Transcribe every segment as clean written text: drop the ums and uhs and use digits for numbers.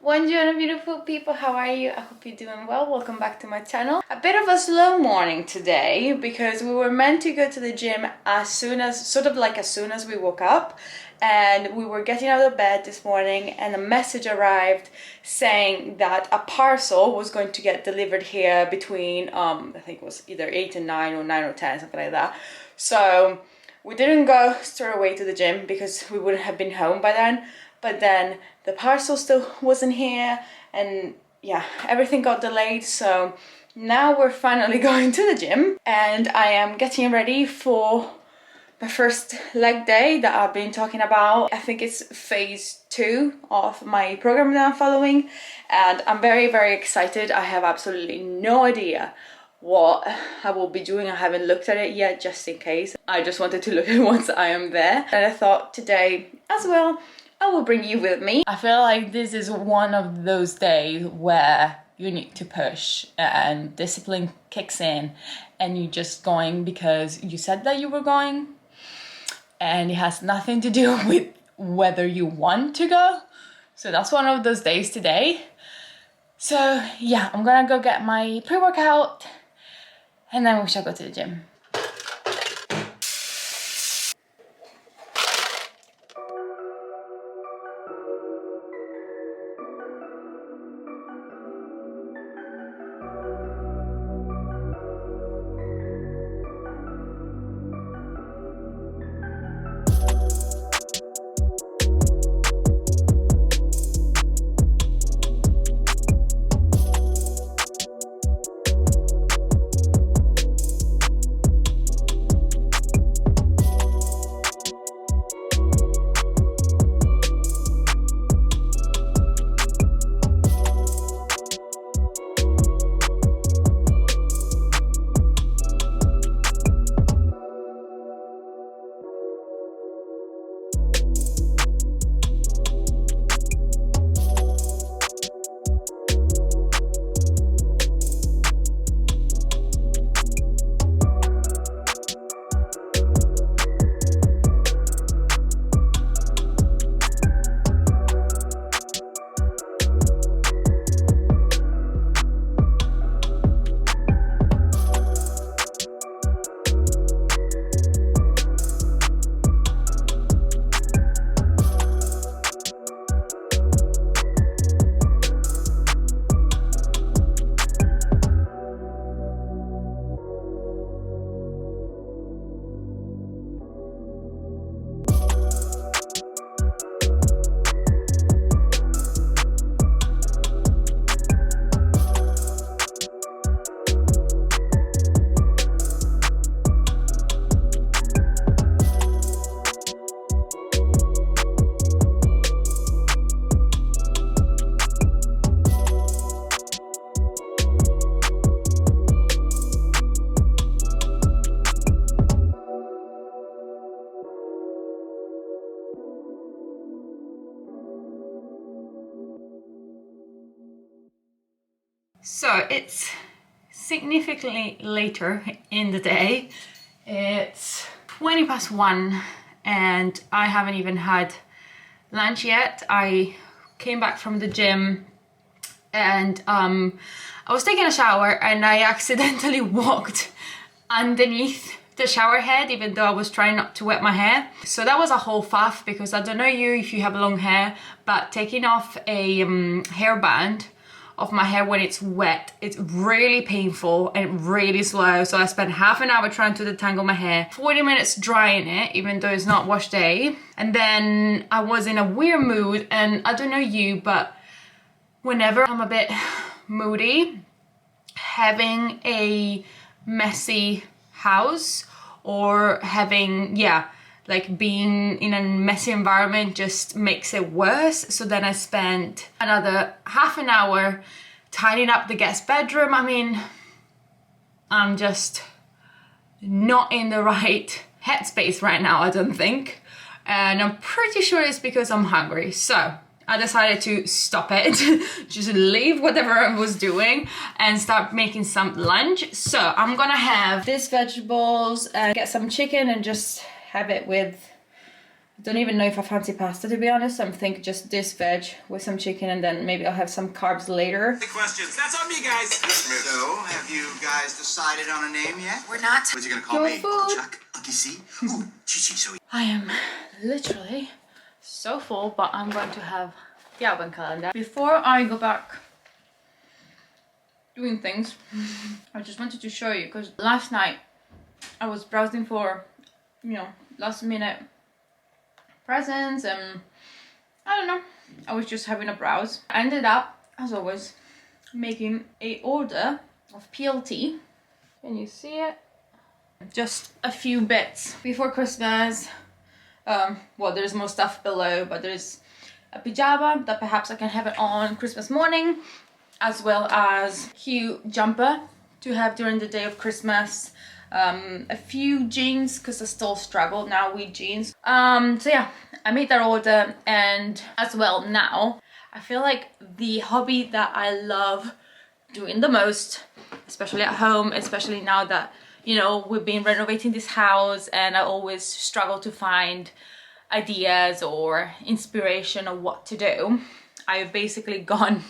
Buongiorno beautiful people, how are you? I hope you're doing well. Welcome back to my channel. A bit of a slow morning today because we were meant to go to the gym as soon as we woke up, and we were getting out of bed this morning and a message arrived saying that a parcel was going to get delivered here between I think it was either 8 and 9 or 9 or 10, something like that. So we didn't go straight away to the gym because we wouldn't have been home by then. But then the parcel still wasn't here, and yeah, everything got delayed. So now we're finally going to the gym, and I am getting ready for my first leg day that I've been talking about. I think it's phase 2 of my program that I'm following, and I'm very, very excited. I have absolutely no idea what I will be doing. I haven't looked at it yet, just in case. I just wanted to look at it once I am there, and I thought today as well I will bring you with me. I feel like this is one of those days where you need to push and discipline kicks in and you're just going because you said that you were going, and it has nothing to do with whether you want to go. So that's one of those days today. So yeah, I'm gonna go get my pre-workout and then we shall go to the gym. So it's significantly later in the day. It's 20 past 1 and I haven't even had lunch yet. I came back from the gym and I was taking a shower and I accidentally walked underneath the shower head, even though I was trying not to wet my hair. So that was a whole faff, because I don't know you if you have long hair, but taking off a hairband of my hair when it's wet, it's really painful and really slow. So I spent half an hour trying to detangle my hair, 40 minutes drying it, even though it's not wash day. And then I was in a weird mood, and I don't know you, but whenever I'm a bit moody, having a messy house or having, like being in a messy environment just makes it worse. So then I spent another half an hour tidying up the guest bedroom. I mean, I'm just not in the right headspace right now, I don't think. And I'm pretty sure it's because I'm hungry. So I decided to stop it, just leave whatever I was doing and start making some lunch. So I'm gonna have these vegetables and get some chicken and just have it with Don't even know if I fancy pasta, to be honest. I'm thinking just this veg with some chicken, and then maybe I'll have some carbs later. The questions. That's on me, guys. So, have you guys decided on a name yet? We're not. What you gonna call Your me? food. Chuck? Uncle C? Ooh, Chi-Chi, so I am literally so full, but I'm going to have the advent calendar. Before I go back doing things, I just wanted to show you, because last night I was browsing for, you know, last minute presents, and I don't know, I was just having a browse. I ended up, as always, making a order of PLT. Can you see it? Just a few bits before Christmas. Well, there's more stuff below, but there's a pajama that perhaps I can have it on Christmas morning, as well as cute jumper to have during the day of Christmas. A few jeans, because I still struggle now with jeans. So yeah, I made that order, and as well now I feel like the hobby that I love doing the most, especially at home, especially now that, you know, we've been renovating this house, and I always struggle to find ideas or inspiration of what to do. I've basically gone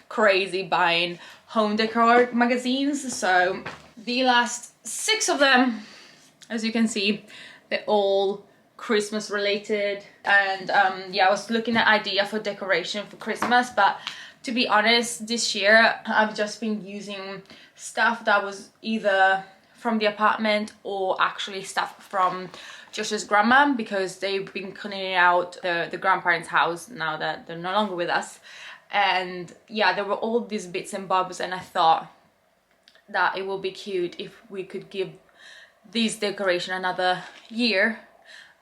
crazy buying home decor magazines. So the last 6 of them, as you can see, they're all Christmas related. And yeah, I was looking at idea for decoration for Christmas, but to be honest, this year I've just been using stuff that was either from the apartment or actually stuff from Josh's grandma, because they've been cleaning out the grandparents' house now that they're no longer with us. And yeah, there were all these bits and bobs, and I thought that it would be cute if we could give these decoration another year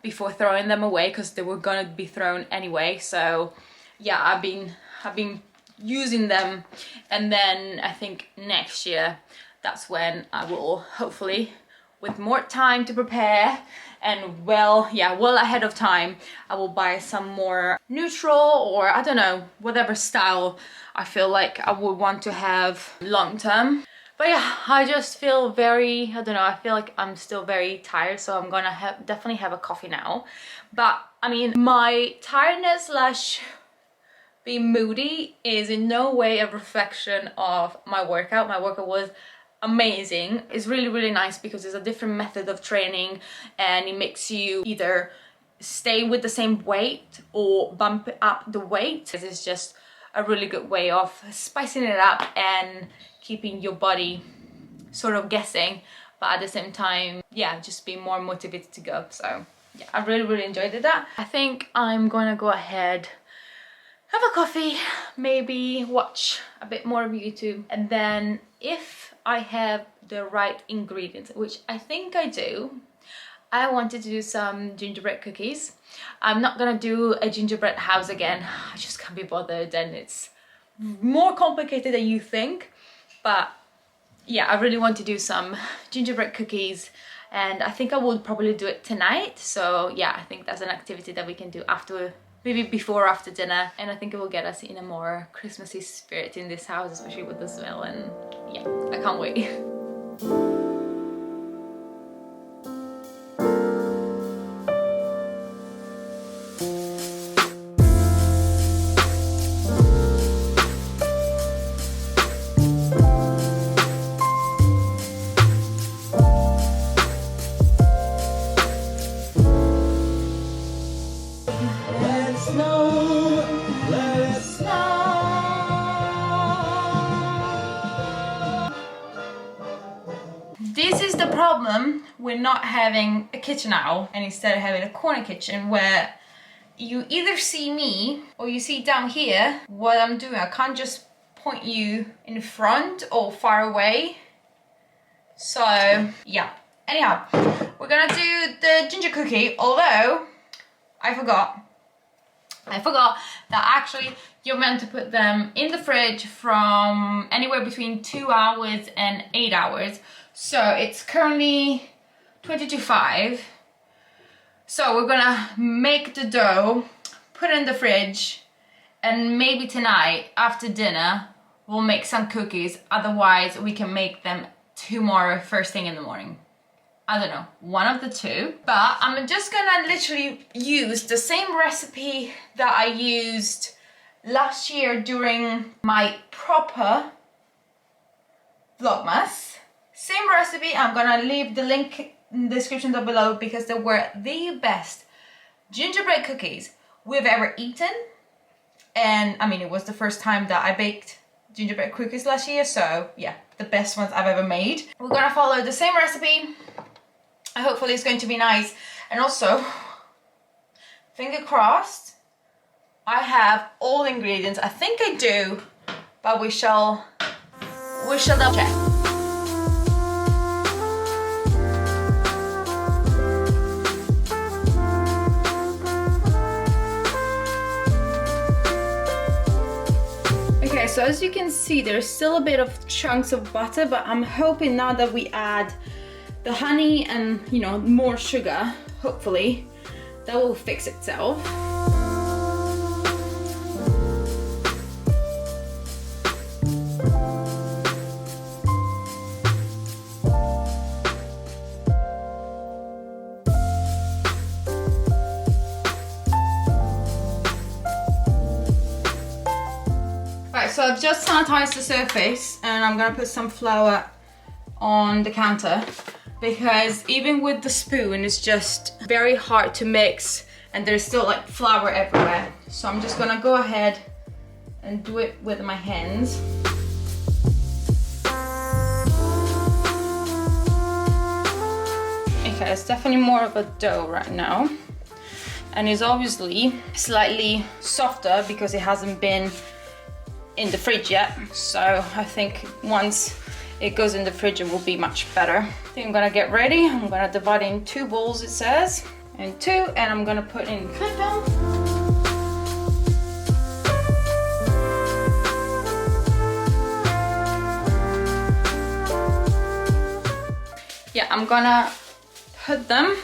before throwing them away, because they were gonna be thrown anyway. So yeah, I've been using them, and then I think next year that's when I will, hopefully with more time to prepare and well ahead of time, I will buy some more neutral, or I don't know, whatever style I feel like I would want to have long term. But yeah, I just feel very, I don't know, I feel like I'm still very tired, so I'm gonna definitely have a coffee now. But I mean, my tiredness slash being moody is in no way a reflection of my workout. My workout was amazing. It's really, really nice because it's a different method of training, and it makes you either stay with the same weight or bump up the weight. It's just a really good way of spicing it up and keeping your body sort of guessing, but at the same time, yeah, just being more motivated to go. So yeah, I really, really enjoyed that. I think I'm gonna go ahead, have a coffee, maybe watch a bit more of YouTube, and then if I have the right ingredients, which I think I do, I wanted to do some gingerbread cookies. I'm not gonna do a gingerbread house again. I just can't be bothered, and it's more complicated than you think. But yeah, I really want to do some gingerbread cookies, and I think I will probably do it tonight. So yeah, I think that's an activity that we can do after, maybe before or after dinner, and I think it will get us in a more Christmassy spirit in this house, especially with the smell. And yeah, I can't wait. This is the problem with not having a kitchen owl, and instead having a corner kitchen where you either see me or you see down here what I'm doing. I can't just point you in front or far away. So yeah, anyhow, we're gonna do the ginger cookie, although I forgot that actually you're meant to put them in the fridge from anywhere between 2 hours and 8 hours. So it's currently 22:05. So we're gonna make the dough, put it in the fridge, and maybe tonight after dinner we'll make some cookies. Otherwise we can make them tomorrow first thing in the morning. I don't know, one of the two. But I'm just gonna literally use the same recipe that I used last year during my proper vlogmas. Same recipe. I'm gonna leave the link in the description down below because they were the best gingerbread cookies we've ever eaten. And I mean, it was the first time that I baked gingerbread cookies last year, so yeah, the best ones I've ever made. We're gonna follow the same recipe. Hopefully it's going to be nice. And also, finger crossed, I have all the ingredients. I think I do, but we shall double check. Okay, so as you can see, there's still a bit of chunks of butter, but I'm hoping now that we add the honey and, you know, more sugar, hopefully, that will fix itself. So I've just sanitized the surface and I'm gonna put some flour on the counter because even with the spoon it's just very hard to mix and there's still like flour everywhere. So I'm just gonna go ahead and do it with my hands. Okay, it's definitely more of a dough right now. And it's obviously slightly softer because it hasn't been in the fridge yet, so I think once it goes in the fridge it will be much better. I think I'm gonna get ready. I'm gonna divide it in 2 bowls, it says, and 2, and I'm gonna put in cooking. Yeah, I'm gonna put them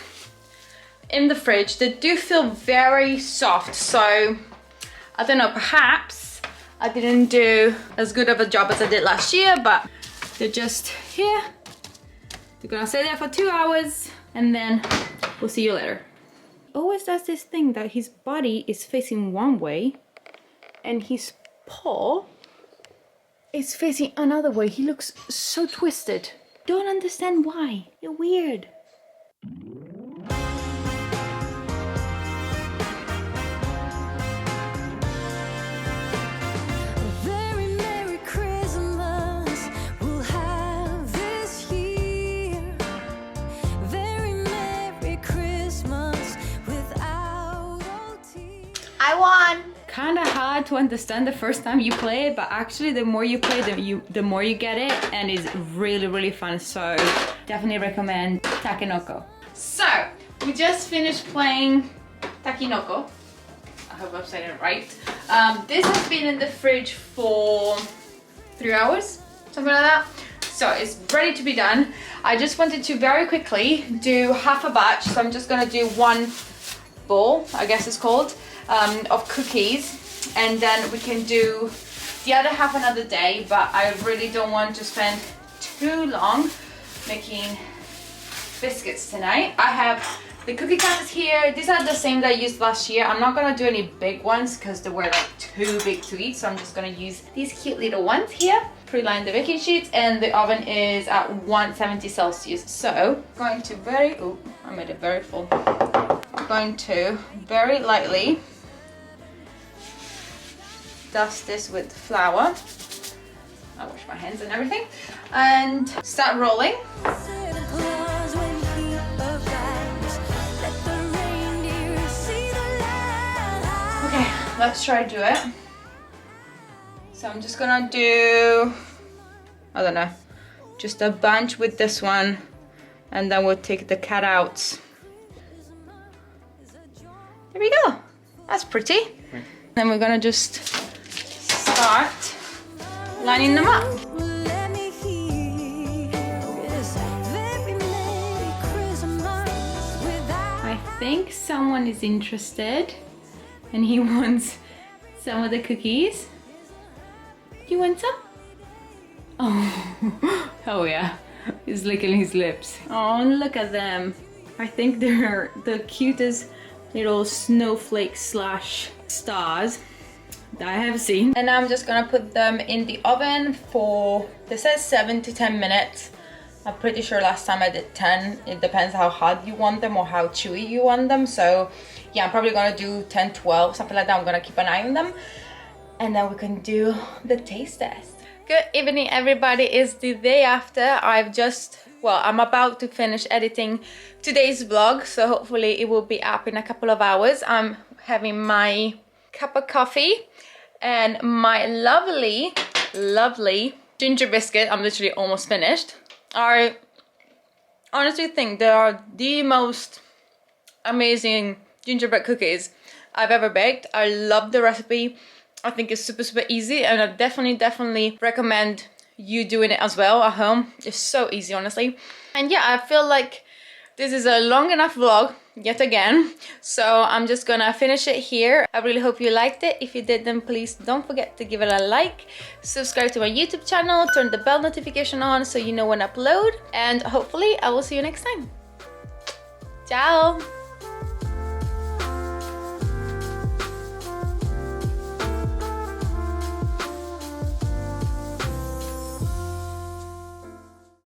in the fridge. They do feel very soft, so I don't know, perhaps I didn't do as good of a job as I did last year, but they're just here. They're gonna stay there for 2 hours and then we'll see you later. Always does this thing that his body is facing one way and his paw is facing another way. He looks so twisted. Don't understand why. You're weird. I won! Kinda hard to understand the first time you play it, but actually the more you play, the more you get it, and it's really, really fun. So definitely recommend Takenoko. So we just finished playing Takenoko. I hope I'm saying it right. This has been in the fridge for 3 hours, something like that. So it's ready to be done. I just wanted to very quickly do half a batch, so I'm just gonna do 1 bowl, I guess it's called, of cookies, and then we can do the other half another day, but I really don't want to spend too long making biscuits tonight. I have the cookie cutters here. These are the same that I used last year. I'm not gonna do any big ones because they were like too big to eat, so I'm just gonna use these cute little ones here. Pre-line the baking sheets, and the oven is at 170 Celsius. So I'm going to I made it very full. I'm going to very lightly dust this with flour. I wash my hands and everything, and start rolling. Okay, let's try to do it. So I'm just gonna do, I don't know, just a bunch with this one, and then we'll take the cutouts. There we go. That's pretty. Then we're gonna just start lining them up. I think someone is interested and he wants some of the cookies. You want some? Oh, oh yeah. He's licking his lips. Oh, look at them. I think they're the cutest little snowflake slash stars that I have seen. And I'm just gonna put them in the oven for, this says 7 to 10 minutes. I'm pretty sure last time I did 10. It depends how hot you want them or how chewy you want them. So yeah, I'm probably gonna do 10, 12, something like that. I'm gonna keep an eye on them. And then we can do the taste test. Good evening, everybody. It's the day after. I'm about to finish editing today's vlog. So hopefully it will be up in a couple of hours. I'm having my cup of coffee and my lovely ginger biscuit. I'm literally almost finished. I honestly think they are the most amazing gingerbread cookies I've ever baked. I love the recipe. I think it's super easy, and I definitely recommend you doing it as well at home. It's so easy, honestly. And yeah, I feel like this is a long enough vlog yet again, so I'm just gonna finish it here. I really hope you liked it. If you did, then please don't forget to give it a like, subscribe to my YouTube channel, turn the bell notification on so you know when I upload, and hopefully I will see you next time. Ciao!